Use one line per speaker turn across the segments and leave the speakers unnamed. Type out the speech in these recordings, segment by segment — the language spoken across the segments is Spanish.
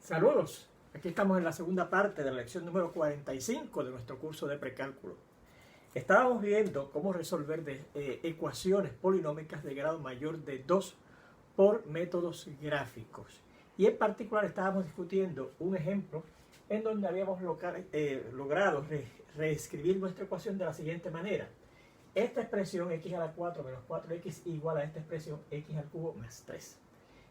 Saludos, aquí estamos en la segunda parte de la lección número 45 de nuestro curso de precálculo. Estábamos viendo cómo resolver ecuaciones polinómicas de grado mayor de 2 por métodos gráficos. Y en particular estábamos discutiendo un ejemplo en donde habíamos logrado reescribir nuestra ecuación de la siguiente manera. Esta expresión x a la 4 menos 4x igual a esta expresión x al cubo más 3.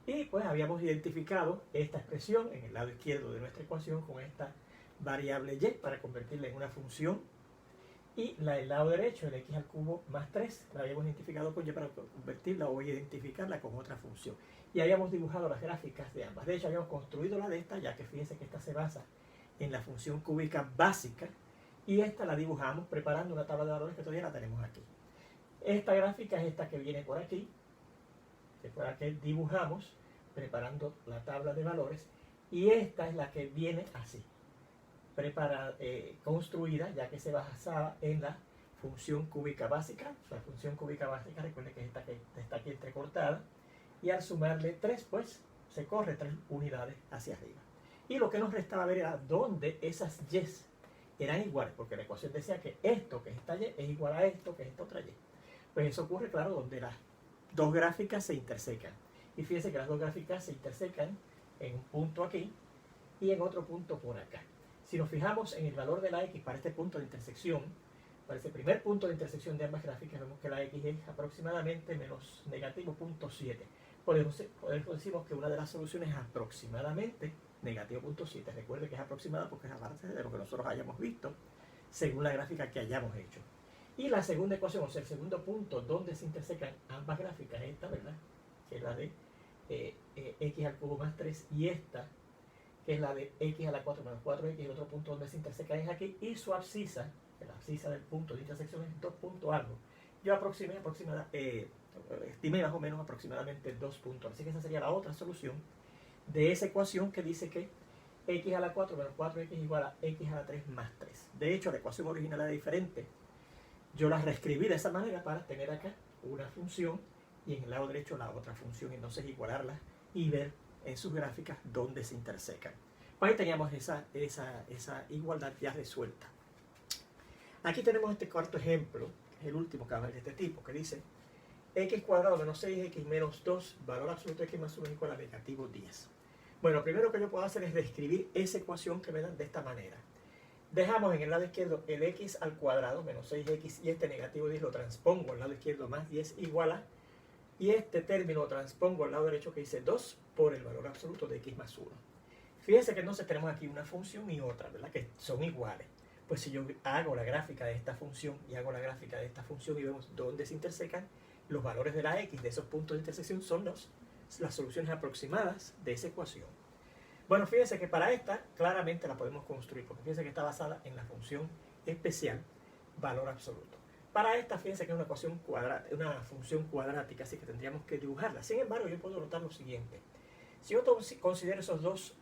Y pues habíamos identificado esta expresión en el lado izquierdo de nuestra ecuación con esta variable y para convertirla en una función. Y el lado derecho, el x al cubo más 3, la habíamos identificado con y para convertirla o identificarla con otra función. Y habíamos dibujado las gráficas de ambas. De hecho, habíamos construido la de esta, ya que fíjense que esta se basa en la función cúbica básica. Y esta la dibujamos preparando una tabla de valores que todavía la tenemos aquí. Esta gráfica es esta que viene por aquí, que fue la que dibujamos preparando la tabla de valores, y esta es la que viene así, construida, ya que se basaba en la función cúbica básica. La función cúbica básica, recuerden que es esta que está aquí entrecortada, y al sumarle 3, pues se corre 3 unidades hacia arriba. Y lo que nos restaba ver era dónde esas y eran iguales, porque la ecuación decía que esto, que es esta y, es igual a esto, que es esta otra y. Pues eso ocurre, claro, donde las dos gráficas se intersecan. Y fíjense que las dos gráficas se intersecan en un punto aquí y en otro punto por acá. Si nos fijamos en el valor de la x para este punto de intersección, para ese primer punto de intersección de ambas gráficas, vemos que la x es aproximadamente menos negativo 0.7. Por eso decimos que una de las soluciones es aproximadamente negativo 0.7. Recuerde que es aproximada porque es aparte de lo que nosotros hayamos visto según la gráfica que hayamos hecho. Y la segunda ecuación, o sea, el segundo punto donde se intersecan ambas gráficas, es esta, ¿verdad? Que es la de x al cubo más 3, y esta, que es la de x a la 4 menos 4x, el otro punto donde se intersecan es aquí, y su abscisa, la abscisa del punto de intersección es 2 punto algo. Yo estimé más o menos aproximadamente 2 puntos, así que esa sería la otra solución de esa ecuación que dice que x a la 4 menos 4x igual a x a la 3 más 3. De hecho, la ecuación original era diferente. Yo la reescribí de esa manera para tener acá una función y en el lado derecho la otra función, entonces igualarlas y ver en sus gráficas dónde se intersecan. Pues ahí teníamos esa igualdad ya resuelta. Aquí tenemos este cuarto ejemplo, que es el último que va a ver de este tipo, que dice x cuadrado menos 6x menos 2, valor absoluto de x más 1 es igual a negativo 10. Bueno, lo primero que yo puedo hacer es describir esa ecuación que me dan de esta manera. Dejamos en el lado izquierdo el x al cuadrado menos 6x y este negativo 10 lo transpongo al lado izquierdo más 10 igual a, y este término lo transpongo al lado derecho que dice 2 por el valor absoluto de x más 1. Fíjense que entonces tenemos aquí una función y otra, ¿verdad? Que son iguales. Pues si yo hago la gráfica de esta función y hago la gráfica de esta función y vemos dónde se intersecan, los valores de la x de esos puntos de intersección son las soluciones aproximadas de esa ecuación. Bueno, fíjense que para esta claramente la podemos construir, porque fíjense que está basada en la función especial valor absoluto. Para esta, fíjense que es una función cuadrática, así que tendríamos que dibujarla. Sin embargo, yo puedo notar lo siguiente. Si yo considero esos dos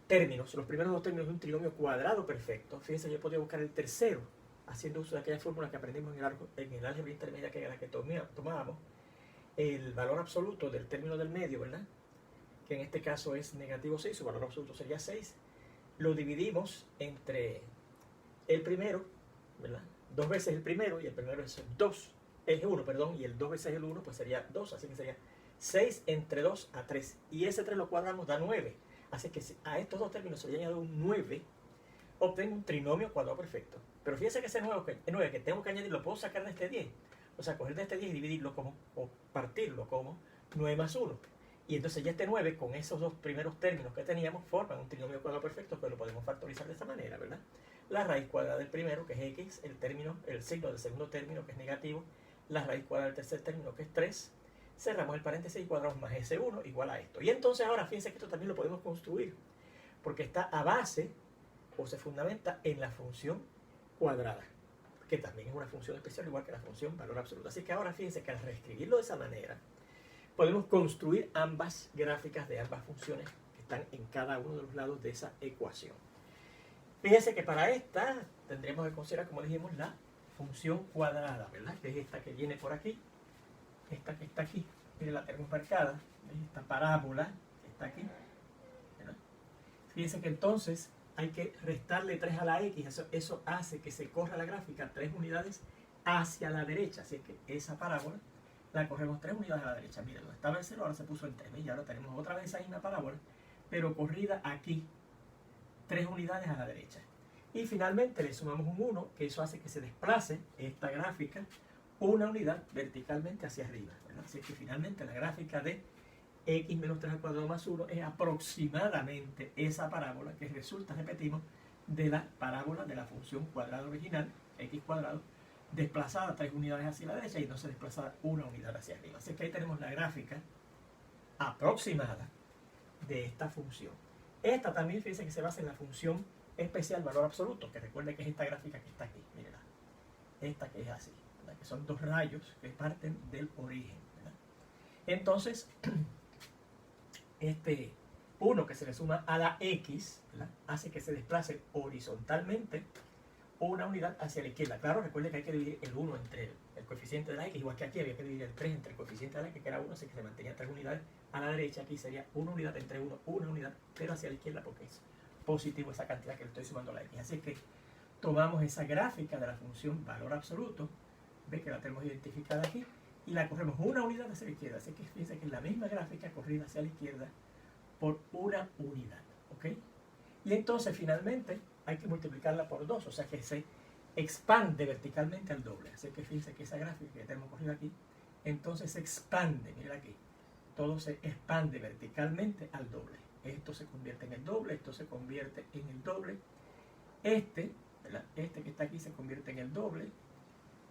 términos, los primeros dos términos de un trinomio cuadrado perfecto, fíjense, yo podría buscar el tercero, haciendo uso de aquella fórmula que aprendimos en el álgebra intermedia, que era la que tomábamos, el valor absoluto del término del medio, ¿verdad? Que en este caso es negativo 6, su valor absoluto sería 6. Lo dividimos entre el primero, ¿verdad? 2 veces el primero, y el primero es 2, es 1, perdón, y el 2 veces el 1 pues sería 2, así que sería 6 entre 2 a 3, y ese 3 lo cuadramos da 9, así que si a estos dos términos se le añade un 9, obtengo un trinomio cuadrado perfecto. Pero fíjense que ese 9 que tengo que añadir lo puedo sacar de este 10, o sea, coger de este 10 y dividirlo o partirlo como 9 más 1. Y entonces ya este 9, con esos dos primeros términos que teníamos, forman un trinomio cuadrado perfecto, pero lo podemos factorizar de esta manera, ¿verdad? La raíz cuadrada del primero, que es x, el signo del segundo término, que es negativo, la raíz cuadrada del tercer término, que es 3, cerramos el paréntesis y cuadramos más ese 1 igual a esto. Y entonces ahora fíjense que esto también lo podemos construir, porque está a base, o se fundamenta en la función cuadrada, que también es una función especial, igual que la función valor absoluto. Así que ahora fíjense que al reescribirlo de esa manera, podemos construir ambas gráficas de ambas funciones que están en cada uno de los lados de esa ecuación. Fíjense que para esta tendríamos que considerar, como dijimos, la función cuadrada, ¿verdad? Que es esta que viene por aquí, esta que está aquí, miren, la tenemos marcada, esta parábola que está aquí, Fíjense que entonces hay que restarle 3 a la X, eso hace que se corra la gráfica 3 unidades hacia la derecha, así que esa parábola la corremos 3 unidades a la derecha. Miren, donde estaba el 0 ahora se puso en 3, y ahora tenemos otra vez esa misma parábola, pero corrida aquí 3 unidades a la derecha. Y finalmente le sumamos un 1, que eso hace que se desplace esta gráfica una unidad verticalmente hacia arriba, ¿verdad? Así que finalmente la gráfica de x menos 3 al cuadrado más 1 es aproximadamente esa parábola que resulta, repetimos, de la parábola de la función cuadrada original, x cuadrado, desplazada 3 unidades hacia la derecha y entonces desplazada una unidad hacia arriba. Así que ahí tenemos la gráfica aproximada de esta función. Esta también, fíjense que se basa en la función especial valor absoluto, que recuerde que es esta gráfica que está aquí, mírenla, esta que es así, ¿verdad? Que son dos rayos que parten del origen, ¿verdad? Entonces, este 1 que se le suma a la x, ¿verdad?, hace que se desplace horizontalmente una unidad hacia la izquierda. Claro, recuerde que hay que dividir el 1 entre el coeficiente de la x, igual que aquí había que dividir el 3 entre el coeficiente de la x, que era 1, así que se mantenía 3 unidades a la derecha. Aquí sería una unidad entre 1, una unidad, pero hacia la izquierda porque es positivo esa cantidad que le estoy sumando a la x. Así que tomamos esa gráfica de la función valor absoluto, ve que la tenemos identificada aquí, y la corremos una unidad hacia la izquierda. Así que fíjense que es la misma gráfica corrida hacia la izquierda por una unidad, ¿ok? Y entonces finalmente hay que multiplicarla por 2, o sea que se expande verticalmente al doble. Así que fíjense que esa gráfica que tenemos corrida aquí, entonces se expande, miren aquí, todo se expande verticalmente al doble. Esto se convierte en el doble, esto se convierte en el doble, ¿verdad?, este que está aquí se convierte en el doble,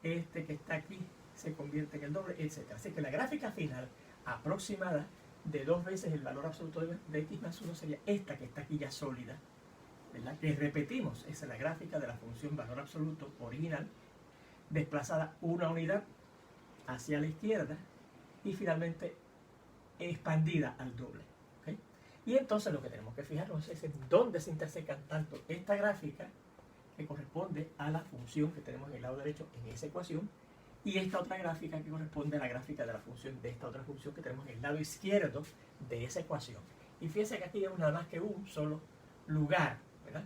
este que está aquí se convierte en el doble, etc. Así que la gráfica final aproximada de 2 veces el valor absoluto de x más 1 sería esta que está aquí ya sólida, ¿verdad?, que repetimos, esa es la gráfica de la función valor absoluto original, desplazada una unidad hacia la izquierda y finalmente expandida al doble, ¿okay? Y entonces lo que tenemos que fijarnos es en dónde se intersecan tanto esta gráfica, que corresponde a la función que tenemos en el lado derecho en esa ecuación, y esta otra gráfica que corresponde a la gráfica de la función de esta otra función que tenemos en el lado izquierdo de esa ecuación. Y fíjense que aquí tenemos nada más que un solo lugar, ¿verdad?,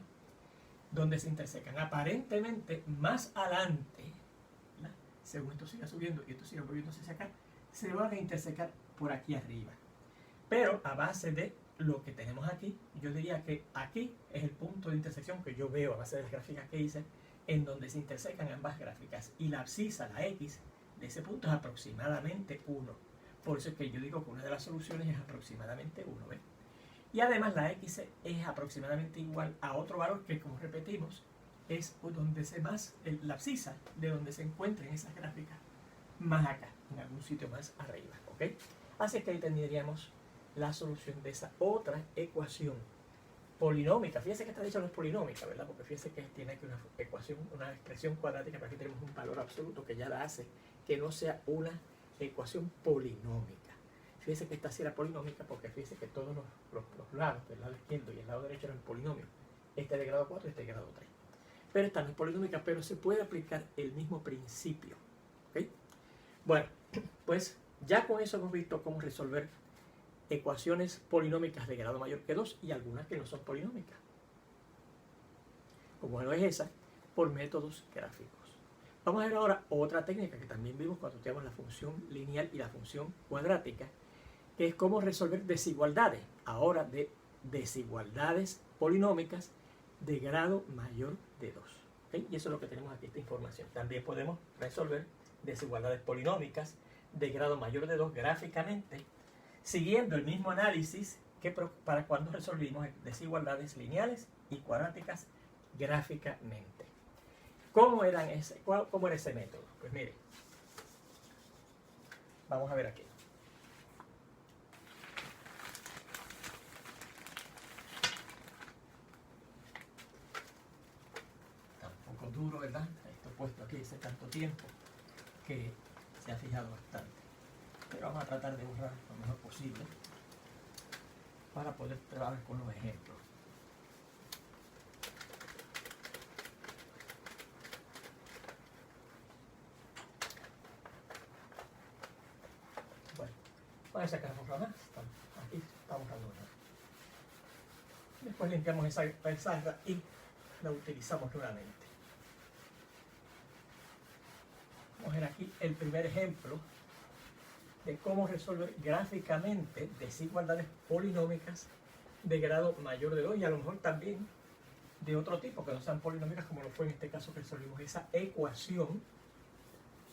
donde se intersecan. Aparentemente más adelante, ¿verdad?, según esto siga subiendo y esto siga moviéndose hacia acá, se van a intersecar por aquí arriba. Pero a base de lo que tenemos aquí, yo diría que aquí es el punto de intersección que yo veo a base de las gráficas que hice, en donde se intersecan ambas gráficas, y la abscisa, la x, de ese punto es aproximadamente 1. Por eso es que yo digo que una de las soluciones es aproximadamente 1, ¿ven? Y además la x es aproximadamente igual a otro valor que, como repetimos, es donde se más, la abscisa de donde se encuentran esas gráficas, más acá, en algún sitio más arriba, ¿ok? Así que ahí tendríamos la solución de esa otra ecuación polinómica. Fíjense que esta dicha no es polinómica, ¿verdad? Porque fíjense que tiene aquí una ecuación, una expresión cuadrática, pero aquí tenemos un valor absoluto que ya la hace que no sea una ecuación polinómica. Fíjense que esta sí era polinómica porque fíjense que todos los lados, del lado izquierdo y el lado derecho, eran polinomios. Este de grado 4 y este de grado 3. Pero esta no es polinómica, pero se puede aplicar el mismo principio, ¿ok? Bueno, pues ya con eso hemos visto cómo resolver ecuaciones polinómicas de grado mayor que 2 y algunas que no son polinómicas, como no es esa, por métodos gráficos. Vamos a ver ahora otra técnica que también vimos cuando estudiamos la función lineal y la función cuadrática, que es cómo resolver desigualdades, ahora de desigualdades polinómicas de grado mayor de 2. ¿Okay? Y eso es lo que tenemos aquí, esta información. También podemos resolver desigualdades polinómicas de grado mayor de 2 gráficamente, siguiendo el mismo análisis que para cuando resolvimos desigualdades lineales y cuadráticas gráficamente. ¿Cómo era ese método? Pues mire, vamos a ver aquí. Está un poco duro, ¿verdad? Esto puesto aquí hace tanto tiempo que se ha fijado bastante. Pero vamos a tratar de borrar lo mejor posible para poder trabajar con los ejemplos. Bueno, voy a sacar borrar más. Aquí está borrando nada. Después limpiamos esa pizarra y la utilizamos nuevamente. Vamos a ver aquí el primer ejemplo de cómo resolver gráficamente desigualdades polinómicas de grado mayor de 2 y a lo mejor también de otro tipo que no sean polinómicas, como lo fue en este caso que resolvimos esa ecuación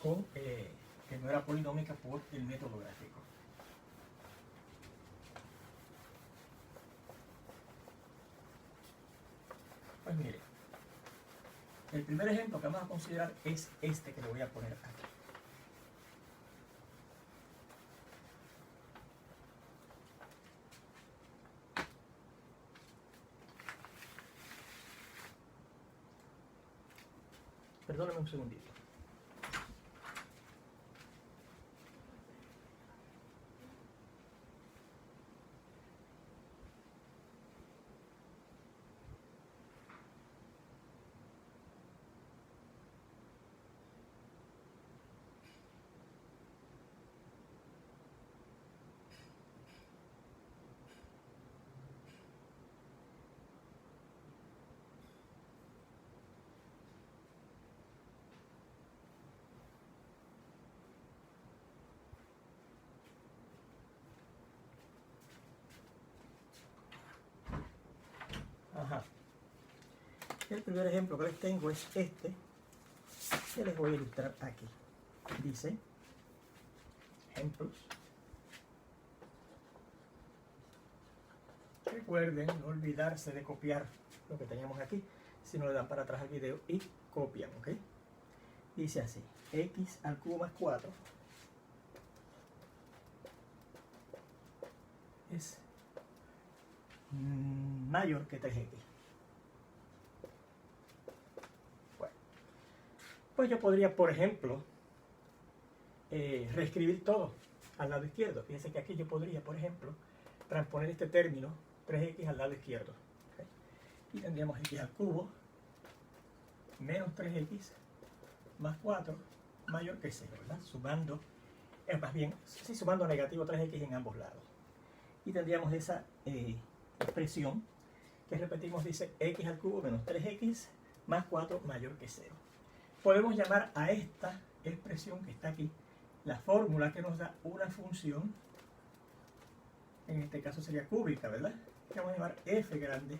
con, que no era polinómica por el método gráfico. Pues mire, el primer ejemplo que vamos a considerar es este que le voy a poner aquí. Perdóname un segundito. Ajá. El primer ejemplo que les tengo es este, que les voy a ilustrar aquí. Dice, ejemplos. Recuerden no olvidarse de copiar lo que teníamos aquí, si no le dan para atrás al video y copian, ¿ok? Dice así, x al cubo más 4 es mayor que 3x. Bueno, pues yo podría, por ejemplo, reescribir todo al lado izquierdo. Fíjense que aquí yo podría, por ejemplo, transponer este término 3x al lado izquierdo. ¿Okay? Y tendríamos x al cubo menos 3x más 4 mayor que 0, ¿verdad? Sumando, más bien, sí, sumando negativo 3x en ambos lados. Y tendríamos esa expresión que repetimos, dice x al cubo menos 3x más 4 mayor que 0. Podemos llamar a esta expresión que está aquí la fórmula que nos da una función, en este caso sería cúbica, ¿verdad? Que vamos a llamar f grande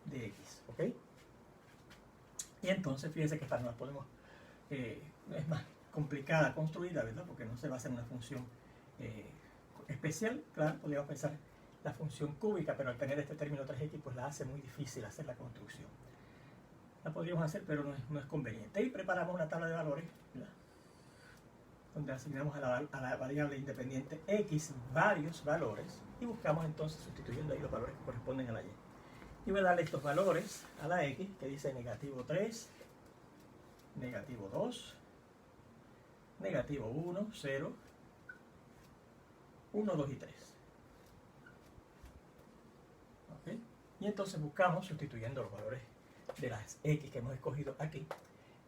de x, ¿ok? Y entonces fíjense que esta no la podemos, es más complicada construida, ¿verdad? Porque no se basa en una función especial. Claro, podríamos pensar la función cúbica, pero al tener este término 3x, pues la hace muy difícil hacer la construcción. La podríamos hacer, pero no es conveniente. Y preparamos una tabla de valores, ¿verdad? Donde asignamos a la variable independiente x varios valores y buscamos entonces, sustituyendo ahí los valores que corresponden a la y. Y voy a darle estos valores a la x, que dice negativo 3, negativo 2, negativo 1, 0, 1, 2 y 3. ¿Okay? Y entonces buscamos, sustituyendo los valores de las x que hemos escogido aquí,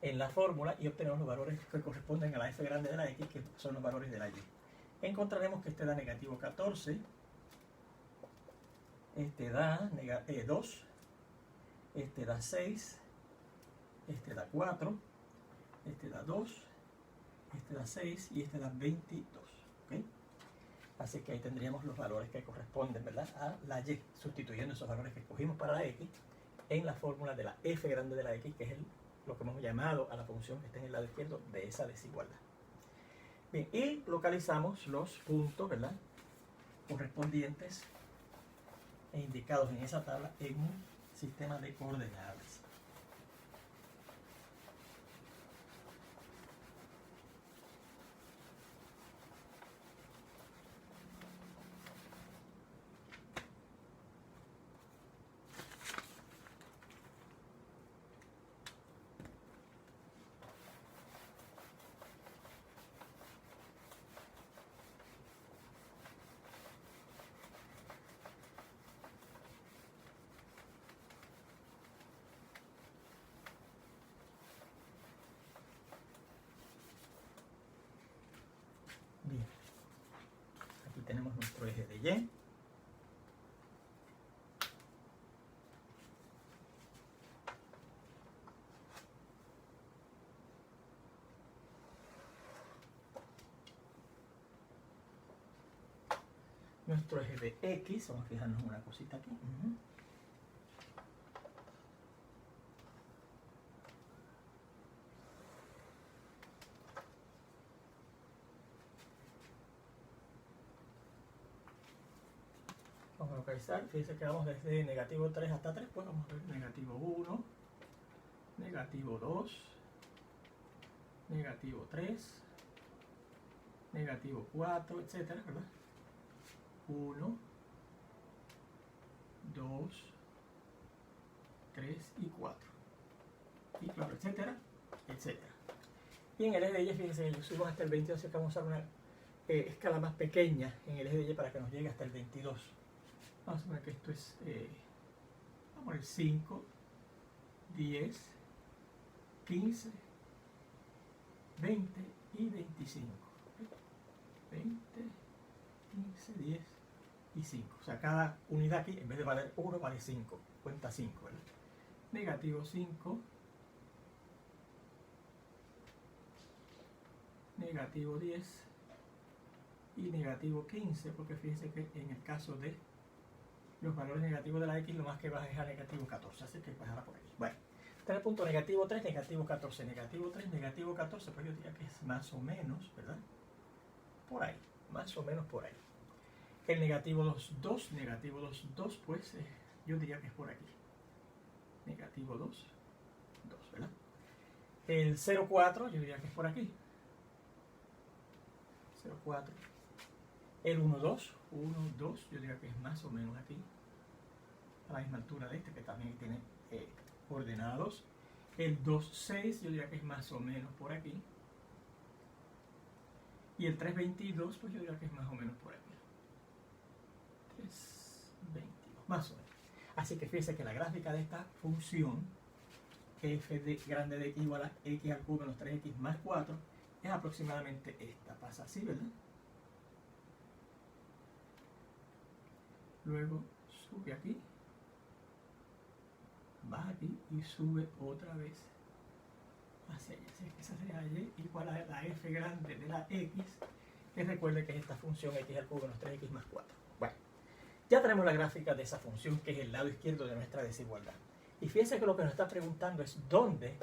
en la fórmula, y obtenemos los valores que corresponden a la f grande de la x, que son los valores de la y. Encontraremos que este da negativo 14, este da 2, este da 6, este da 4, este da 2, este da 6 y este da 22. ¿Okay? Así que ahí tendríamos los valores que corresponden, ¿verdad?, a la y, sustituyendo esos valores que escogimos para la x en la fórmula de la f grande de la x, que es lo que hemos llamado a la función que está en el lado izquierdo de esa desigualdad. Bien, y localizamos los puntos, ¿verdad?, correspondientes e indicados en esa tabla en un sistema de coordenadas. Bien, aquí tenemos nuestro eje de y. nuestro eje de X. Vamos a fijarnos en una cosita aquí. Vamos a localizar, fíjense que vamos desde negativo 3 hasta 3, pues vamos a ver negativo 1, negativo 2, negativo 3, negativo 4, etcétera, ¿verdad? 1, 2, 3 y 4. Y claro, etcétera, etcétera. Y en el eje de Y, fíjense, subimos hasta el 22, así que vamos a usar una escala más pequeña en el eje de Y para que nos llegue hasta el 22. Vamos a ver que esto es, vamos a poner 5, 10, 15, 20 y 25. 20, 15, 10 y 5. O sea, cada unidad aquí, en vez de valer 1, vale 5. Cuenta 5, ¿verdad? Negativo 5. Negativo 10. Y negativo 15, porque fíjense que en el caso de los valores negativos de la X, lo más que baja es a negativo 14. Así que bajará por aquí. Bueno, está en el punto negativo 3, negativo 14. Negativo 3, negativo 14, pues yo diría que es más o menos, ¿verdad? Por ahí, más o menos por ahí. El negativo 2, 2, negativo 2, 2, pues yo diría que es por aquí. Negativo 2, 2, ¿verdad? El 0, 4, yo diría que es por aquí. 0, 4. El 1, 2, 1, 2, yo diría que es más o menos aquí. A la misma altura de este, que también tiene ordenados. El 2, 6, yo diría que es más o menos por aquí. Y el 3, 22, pues yo diría que es más o menos por aquí. 3, 22, más o menos. Así que fíjense que la gráfica de esta función, f de grande de x igual a x al cubo menos 3x más 4, es aproximadamente esta. Pasa así, ¿verdad? Luego sube aquí, baja aquí y sube otra vez hacia allá. Así que esa sería y igual a la f grande de la x, que recuerde que es esta función x al cubo menos 3x más 4. Bueno, ya tenemos la gráfica de esa función, que es el lado izquierdo de nuestra desigualdad. Y fíjense que lo que nos está preguntando es dónde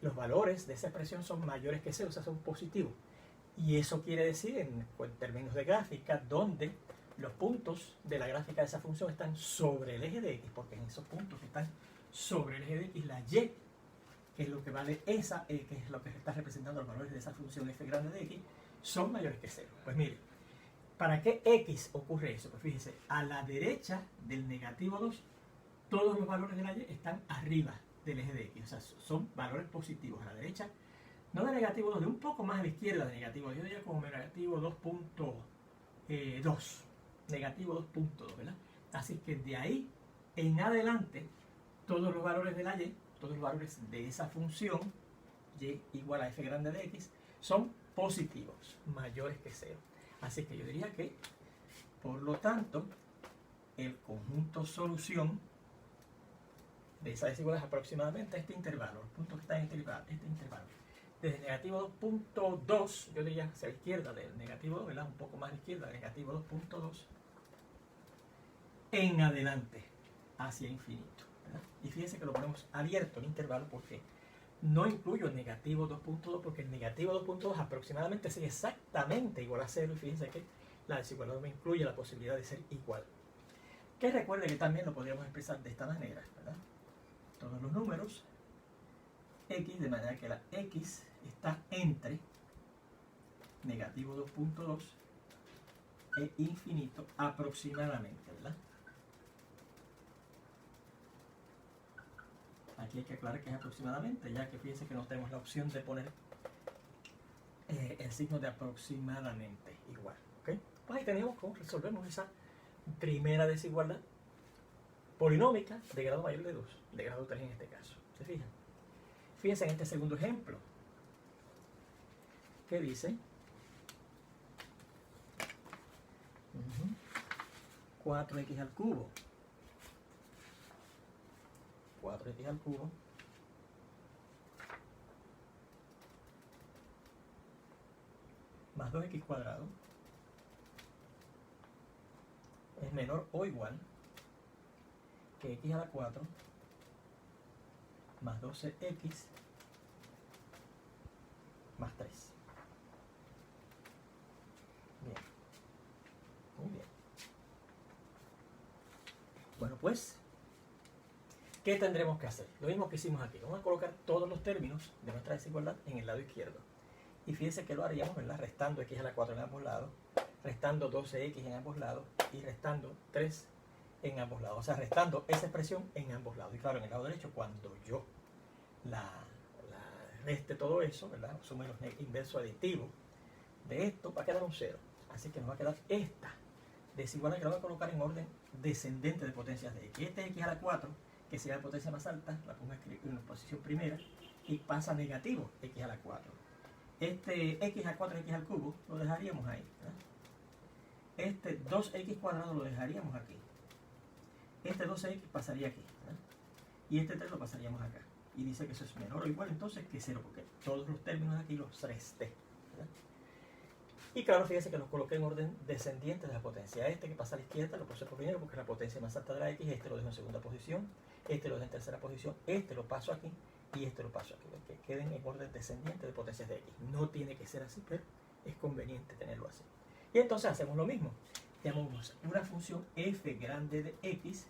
los valores de esa expresión son mayores que 0, o sea, son positivos. Y eso quiere decir, en términos de gráfica, donde los puntos de la gráfica de esa función están sobre el eje de x, porque en esos puntos que están sobre el eje de x, la y, que es lo que vale esa, que es lo que está representando los valores de esa función f grande de x, son mayores que 0. Pues mire, ¿para qué x ocurre eso? Pues fíjense, a la derecha del negativo 2, todos los valores de la y están arriba del eje de x, o sea, son valores positivos a la derecha, no de negativo 2, de un poco más a la izquierda de negativo 2, yo diría como negativo 2.2, negativo 2.2, ¿verdad? Así que de ahí en adelante, todos los valores de la y, todos los valores de esa función, y igual a f grande de x, son positivos, mayores que 0. Así que yo diría que, por lo tanto, el conjunto solución de esa desigualdad es aproximadamente este intervalo, los puntos que están en este intervalo. Desde negativo 2.2, yo diría hacia la izquierda del negativo 2, ¿verdad? Un poco más a la izquierda del negativo 2.2, en adelante, hacia infinito, ¿verdad? Y fíjense que lo ponemos abierto el intervalo porque no incluyo el negativo 2.2, porque el negativo 2.2 aproximadamente sería exactamente igual a 0, y fíjense que la desigualdad me incluye la posibilidad de ser igual. Que recuerde que también lo podríamos expresar de esta manera, ¿verdad? Todos los números x, de manera que la x está entre negativo 2.2 e infinito aproximadamente, ¿verdad? Aquí hay que aclarar que es aproximadamente, ya que fíjense que no tenemos la opción de poner el signo de aproximadamente igual, ¿ok? Pues ahí tenemos cómo resolvemos esa primera desigualdad polinómica de grado mayor de 2, de grado 3 en este caso. ¿Se fijan? Fíjense en este segundo ejemplo, que dice 4x al cubo, 4x al cubo más 2x cuadrado es menor o igual que x a la 4 más 12x más 3. Bien, muy bien. Bueno, pues, ¿qué tendremos que hacer? Lo mismo que hicimos aquí. Vamos a colocar todos los términos de nuestra desigualdad en el lado izquierdo. Y fíjense que lo haríamos, ¿verdad? Restando x a la 4 en ambos lados, restando 12x en ambos lados y restando 3 en ambos lados. O sea, restando esa expresión en ambos lados. Y claro, en el lado derecho, cuando yo la reste todo eso, ¿verdad? Sume los inversos aditivos de esto, va a quedar un 0. Así que nos va a quedar esta desigualdad que la voy a colocar en orden descendente de potencias de x. Este x a la 4, que sería la potencia más alta, la pongo en la posición primera y pasa negativo x a la 4. Este x a 4, x al cubo, lo dejaríamos ahí, ¿verdad? Este 2x cuadrado lo dejaríamos aquí. Este 12x pasaría aquí, ¿verdad? Y este 3 lo pasaríamos acá. Y dice que eso es menor o igual entonces que 0, porque todos los términos aquí los resté, ¿verdad? Y claro, fíjense que los coloqué en orden descendiente de la potencia. Este que pasa a la izquierda lo puse por primero porque es la potencia más alta de la x. Este lo dejo en segunda posición. Este lo dejo en tercera posición. Este lo paso aquí. Y este lo paso aquí. Que queden en orden descendiente de potencias de x. No tiene que ser así, pero es conveniente tenerlo así. Y entonces hacemos lo mismo. Llamamos una función f grande de x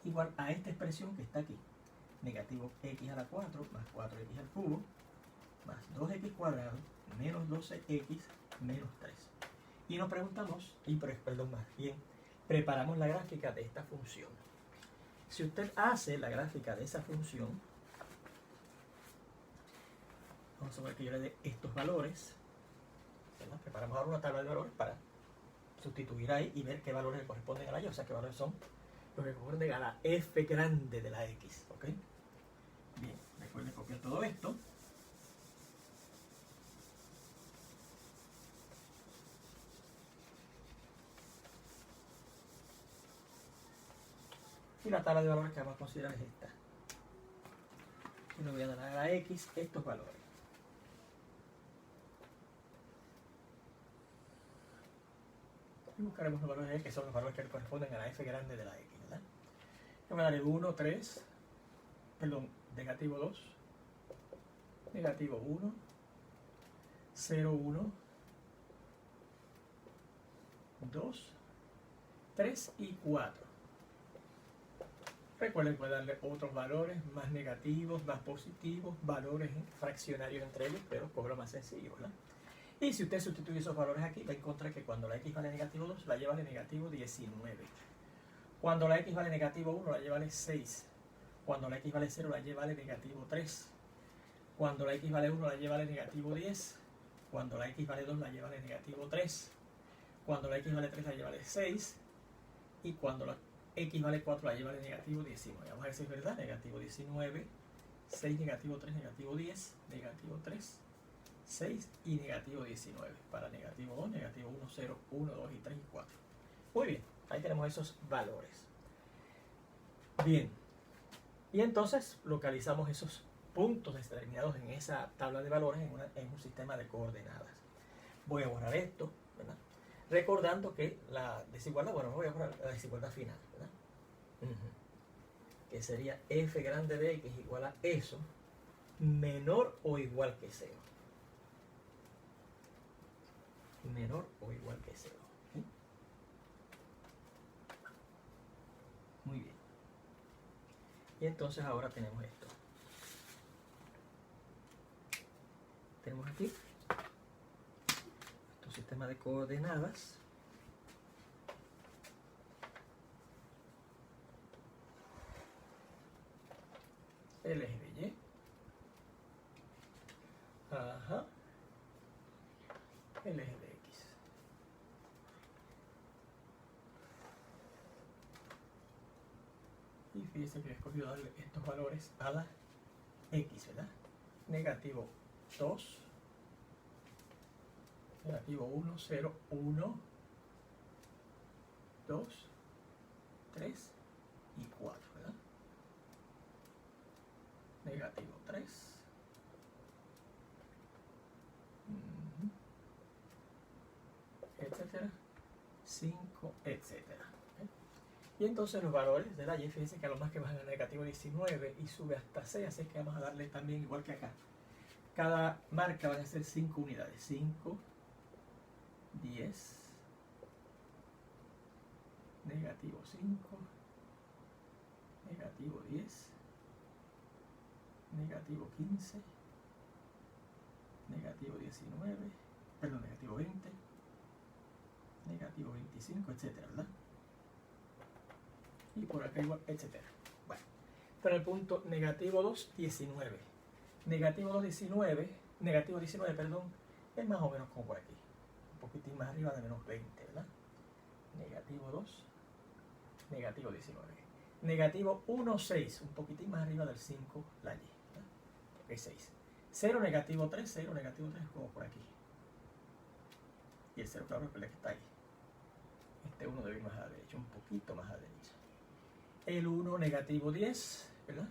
igual a esta expresión que está aquí. Negativo x a la 4 más 4x al cubo más 2x cuadrado menos 12x menos 3. Y nos preguntamos, más bien, preparamos la gráfica de esta función. Si usted hace la gráfica de esa función, vamos a ver que yo le dé estos valores, ¿verdad? Preparamos ahora una tabla de valores para sustituir ahí y ver qué valores le corresponden a la y, o sea, qué valores son los que corresponden a la f grande de la x, ¿ok? Bien, recuerden copiar todo esto. Y la tabla de valores que vamos a considerar es esta. Y le voy a dar a la x estos valores. Y buscaremos los valores que son los valores que corresponden a la f grande de la x, ¿verdad? Yo voy a darle 1, 3, perdón, negativo 2, negativo 1, 0, 1, 2, 3 y 4. Recuerden, pueden darle otros valores, más negativos, más positivos, valores fraccionarios entre ellos, pero con lo más sencillo, ¿verdad? Y si usted sustituye esos valores aquí, va a encontrar que cuando la x vale negativo 2, la y vale negativo 19. Cuando la x vale negativo 1, la y vale 6. Cuando la x vale 0, la y vale negativo 3. Cuando la x vale 1, la y vale negativo 10. Cuando la x vale 2, la y vale negativo 3. Cuando la x vale 3, la y vale 6. Y cuando la x vale 4, la y vale negativo 19. Vamos a ver si es verdad. Negativo 19, 6, negativo 3, negativo 10, negativo 3, 6 y negativo 19. Para negativo 2, negativo 1, 0, 1, 2 y 3 y 4. Muy bien, ahí tenemos esos valores. Bien, y entonces localizamos esos puntos determinados en esa tabla de valores en un sistema de coordenadas. Voy a borrar esto, ¿verdad? Recordando que la desigualdad, bueno, no voy a borrar la desigualdad final, ¿verdad? Que sería f grande de x igual a eso menor o igual que 0. Menor o igual que 0. ¿Sí? Muy bien. Y entonces ahora tenemos esto. Tenemos aquí nuestro sistema de coordenadas. El eje de y. Ajá. El eje de x. Y fíjense que he escogido darle estos valores a la x, ¿verdad? Negativo 2, negativo 1, 0, 1, 2, 3 y 4, ¿verdad? Negativo 3, etcétera, 5, etcétera. ¿Okay? Y entonces los valores de la y, fíjense que a lo más que bajan a negativo 19 y sube hasta 6, así que vamos a darle también igual que acá. Cada marca van a ser 5 unidades. 5, 10, negativo 5, negativo 10, negativo 15, negativo 19, perdón, negativo 20, negativo 25, etcétera, ¿verdad? Y por acá igual, etcétera. Bueno, pero el punto negativo 2, 19. Negativo 2, 19, negativo 19, perdón, es más o menos como por aquí. Un poquitín más arriba de menos 20, ¿verdad? Negativo 2, negativo 19. Negativo 1, 6, un poquitín más arriba del 5, la y, ¿verdad? Porque es 6. 0, negativo 3, 0, negativo 3, como por aquí. Y el 0, claro, es el que está ahí. Este 1 debe ir más a la derecha, un poquito más a la derecha. El 1, negativo 10, ¿verdad?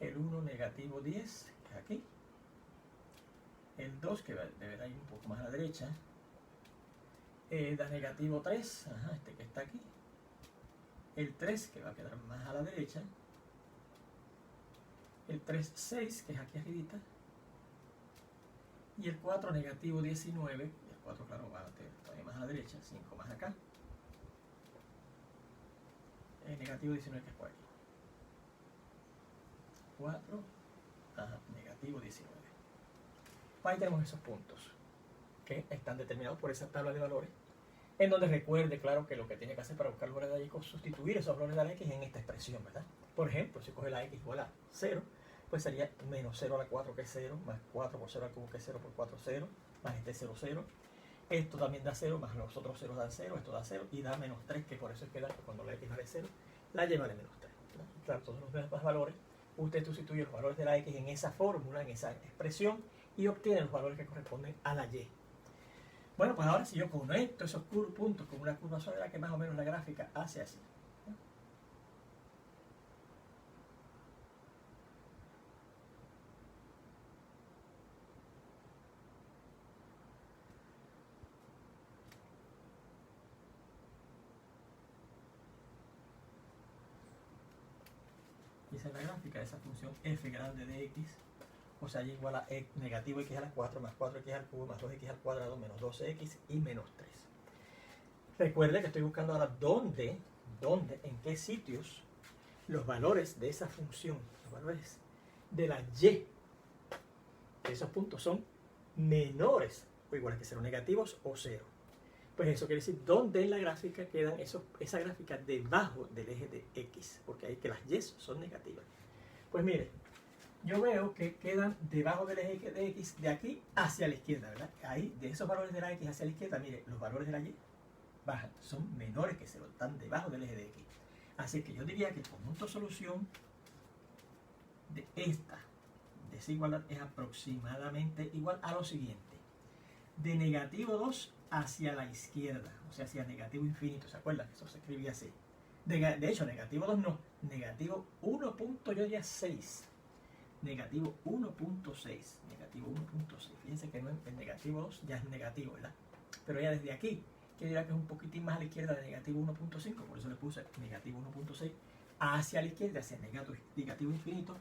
El 1, negativo 10, que es aquí. El 2, que deberá ir un poco más a la derecha. Da negativo 3, ajá, este que está aquí. El 3, que va a quedar más a la derecha. El 3, 6, que es aquí arribita. Y el 4, negativo 19. Y el 4, claro, va a tener todavía más a la derecha. 5 más acá. El negativo 19, que es por aquí. 4, ajá, negativo 19. Ahí tenemos esos puntos que están determinados por esa tabla de valores, en donde recuerde, claro, que lo que tiene que hacer para buscar los valores de la y es sustituir esos valores de la x en esta expresión, ¿verdad? Por ejemplo, si coge la x igual a 0, pues sería menos 0 a la 4, que es 0, más 4 por 0 al cubo, que es 0 por 4, 0, más este 0, 0. Esto también da 0, más los otros 0 dan 0, esto da 0, y da menos 3, que por eso es que cuando la x vale 0, la y vale menos 3. ¿verdad? Claro, todos los demás valores, usted sustituye los valores de la x en esa fórmula, en esa expresión, y obtiene los valores que corresponden a la y. Bueno, pues ahora si yo conecto esos puntos con una curva sólida, que más o menos la gráfica hace así. Y esa es la gráfica de esa función f grande de x, o sea, y igual a negativo x a la 4 más 4x al cubo más 2x al cuadrado menos 12x y menos 3. Recuerde que estoy buscando ahora dónde, en qué sitios los valores de esa función, los valores de la y de esos puntos son menores o iguales que 0, negativos o 0. Pues eso quiere decir dónde en la gráfica quedan esa gráfica debajo del eje de x, porque ahí que las y son negativas. Pues mire, yo veo que quedan debajo del eje de x de aquí hacia la izquierda, ¿verdad? Ahí, de esos valores de la x hacia la izquierda, mire, los valores de la y bajan, son menores que 0, están debajo del eje de x. Así que yo diría que el conjunto solución de esta desigualdad es aproximadamente igual a lo siguiente. De negativo 2 hacia la izquierda, o sea, hacia negativo infinito, ¿se acuerdan? Eso se escribía así. De hecho, negativo 2 no, negativo 1.6. Negativo 1.6. Negativo 1.6. Fíjense que no, el negativo 2 ya es negativo, ¿verdad? Pero ya desde aquí, que dirá que es un poquitín más a la izquierda de negativo 1.5, por eso le puse negativo 1.6, hacia la izquierda, hacia negativo infinito,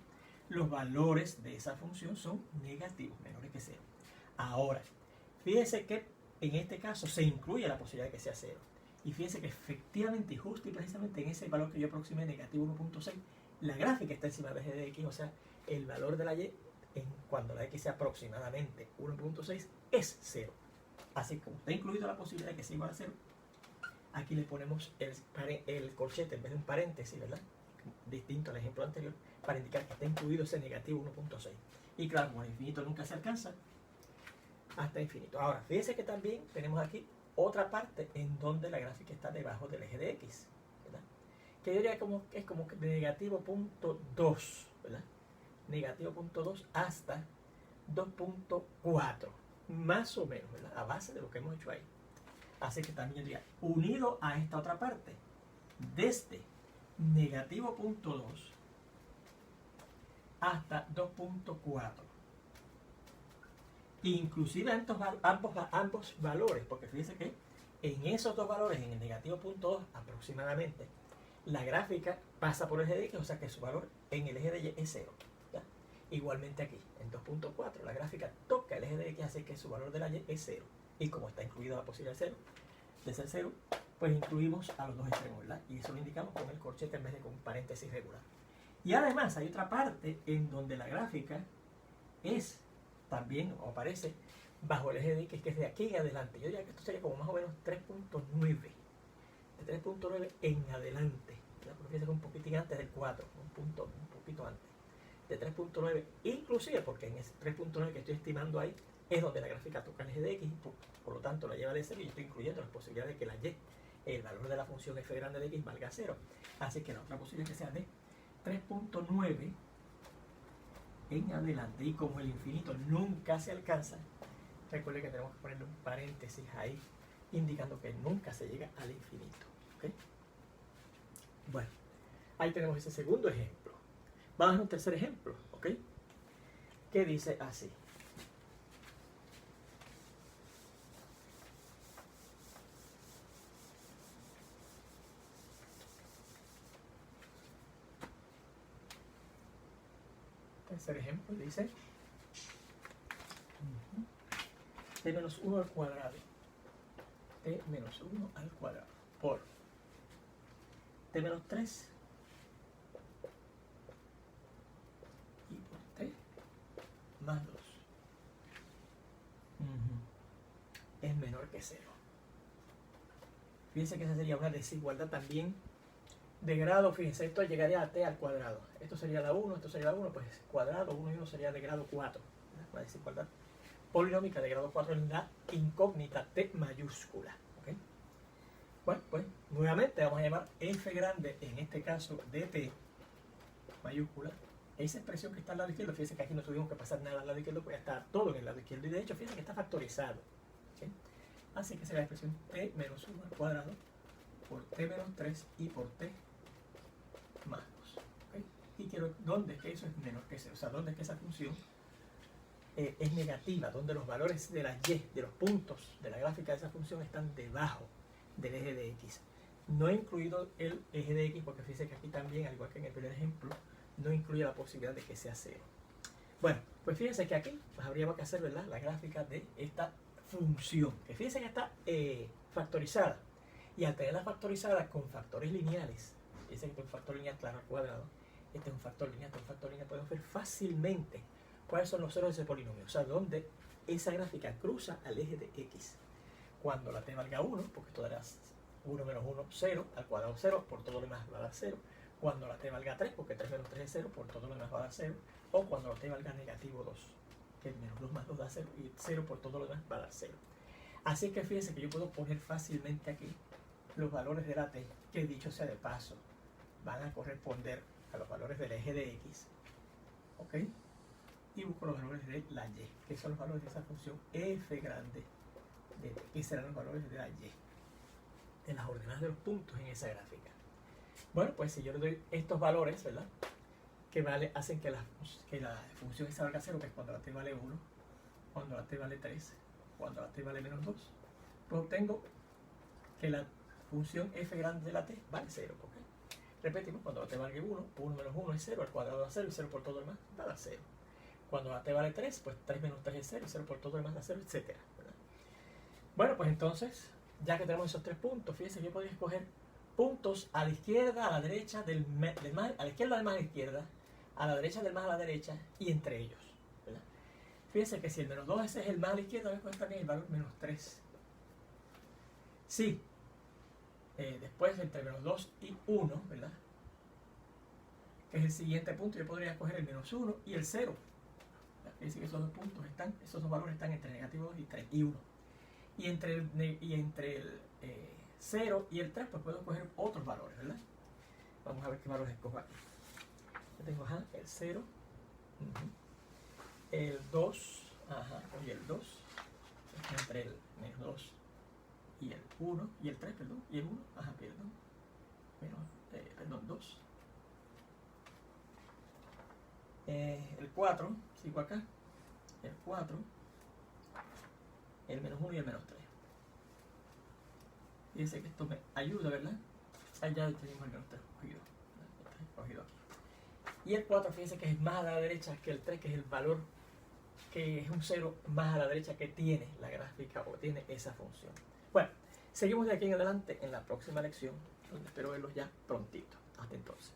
los valores de esa función son negativos, menores que 0. Ahora, fíjense que en este caso se incluye la posibilidad de que sea 0. Y fíjense que efectivamente y justo y precisamente en ese valor que yo aproximé, negativo 1.6, la gráfica está encima del eje de x, o sea, el valor de la y cuando la x sea aproximadamente 1.6 es 0. Así que como está incluido la posibilidad de que sea igual a 0, aquí le ponemos el corchete en vez de un paréntesis, ¿verdad? Distinto al ejemplo anterior, para indicar que está incluido ese negativo 1.6. Y claro, como el infinito nunca se alcanza, hasta infinito. Ahora, fíjense que también tenemos aquí otra parte en donde la gráfica está debajo del eje de x, ¿verdad? Que yo diría que es como de negativo punto 2, ¿verdad? Negativo punto 2 hasta 2.4, más o menos, ¿verdad? A base de lo que hemos hecho ahí. Así que también yo diría, unido a esta otra parte, desde negativo punto 2 hasta 2.4. Inclusive ambos valores, porque fíjense que en esos dos valores, en el negativo punto 2 aproximadamente, la gráfica pasa por el eje de X, o sea que su valor en el eje de Y es 0. ¿Ya? Igualmente aquí, en 2.4, la gráfica toca el eje de X, así que su valor de la Y es 0. Y como está incluida la posibilidad de ser 0, pues incluimos a los dos extremos, ¿verdad? Y eso lo indicamos con el corchete en vez de con un paréntesis regular. Y además hay otra parte en donde la gráfica es también, o aparece, bajo el eje de X, que es de aquí en adelante. Yo diría que esto sería como más o menos 3.9. De 3.9 en adelante. Porque fíjense que un poquitín antes del 4, un poquito antes. De 3.9, inclusive porque en ese 3.9 que estoy estimando ahí, es donde la gráfica toca el eje de X, por lo tanto la lleva de 0 y yo estoy incluyendo las posibilidades de que la Y, el valor de la función f grande de X valga 0. Así que la otra posibilidad es que sea de 3.9 en adelante. Y como el infinito nunca se alcanza, recuerde que tenemos que ponerle un paréntesis ahí, indicando que nunca se llega al infinito. ¿Okay? Bueno, ahí tenemos ese segundo ejemplo. Vamos a un tercer ejemplo, ¿ok? Que dice así. Tercer ejemplo dice t menos 1 al cuadrado. T menos 1 al cuadrado por t menos 3 y por t más 2 es menor que 0. Fíjense que esa sería una desigualdad también de grado. Fíjense, esto llegaría a t al cuadrado. Esto sería la 1, esto sería la 1, pues cuadrado, 1 y 1 sería de grado 4. Una desigualdad polinómica de grado 4 en la incógnita t mayúscula. ¿Okay? Bueno, pues nuevamente vamos a llamar f grande, en este caso de t mayúscula, esa expresión que está al lado izquierdo. Fíjense que aquí no tuvimos que pasar nada al lado izquierdo, pues ya está todo en el lado izquierdo. Y de hecho, fíjense que está factorizado. ¿Okay? Así que será la expresión t menos 1 al cuadrado por t menos 3 y por t más 2. ¿Okay? Y quiero, ¿dónde es que eso es menor que 0? O sea, ¿dónde es que esa función es negativa? Donde los valores de la y, de los puntos de la gráfica de esa función están debajo del eje de x. No he incluido el eje de x porque fíjense que aquí también, al igual que en el primer ejemplo, no incluye la posibilidad de que sea 0. Bueno, pues fíjense que aquí pues habríamos que hacer, ¿verdad?, la gráfica de esta función, que fíjense que está factorizada. Y al tenerla factorizada con factores lineales, fíjense que este es un factor lineal claro al cuadrado, este es un factor lineal, este es un factor lineal, podemos ver fácilmente cuáles son los ceros de ese polinomio, o sea, donde esa gráfica cruza al eje de x. Cuando la t valga 1, porque esto dará 1 menos 1, 0, al cuadrado 0, por todo lo demás va a dar 0. Cuando la t valga 3, porque 3 menos 3 es 0, por todo lo demás va a dar 0. O cuando la t valga negativo 2, que menos 2 más 2 da 0, y 0 por todo lo demás va a dar 0. Así que fíjense que yo puedo poner fácilmente aquí los valores de la t, que dicho sea de paso, van a corresponder a los valores del eje de x. ¿Ok? Y busco los valores de la y, que son los valores de esa función f grande de t, que serán los valores de la y, de las ordenadas de los puntos en esa gráfica. Bueno, pues si yo le doy estos valores, ¿verdad?, que hacen que la función esa valga 0, que es cuando la t vale 1, cuando la t vale 3, cuando la t vale menos 2, pues obtengo que la función f grande de la t vale 0. ¿Okay? Repetimos, cuando la t valga 1, 1 menos 1 es 0, al cuadrado da 0, y 0 por todo lo demás va a dar 0. Cuando la t vale 3, pues 3 menos 3 es 0, 0 por todo lo demás da 0, etc. ¿verdad? Bueno, pues entonces, ya que tenemos esos tres puntos, fíjense que yo podría escoger puntos a la izquierda, a la derecha, del más, a la izquierda del más a la izquierda, a la derecha del más a la derecha, y entre ellos. ¿Verdad? Fíjense que si el menos 2 ese es el más a la izquierda, voy a escoger también el valor menos 3. Sí, después entre menos 2 y 1, ¿verdad?, que es el siguiente punto, yo podría escoger el menos 1 y el 0. Fíjense que esos dos puntos esos dos valores están entre negativo 2 y 3 y 1. Y entre el 0 y el 3, pues puedo escoger otros valores, ¿verdad? Vamos a ver qué valores escojo aquí. Yo tengo el 0, el 2, y el 2, entre el menos 2 y el 1, y el 3, perdón, y el 1, perdón, 2. El 4, sigo acá, el 4, el menos 1 y el menos 3. Fíjense que esto me ayuda, ¿verdad? Allá tenemos el neutrón cogido aquí. Y el 4, fíjense que es más a la derecha que el 3, que es el valor, que es un 0 más a la derecha que tiene la gráfica o tiene esa función. Bueno, seguimos de aquí en adelante en la próxima lección, donde espero verlos ya prontito. Hasta entonces.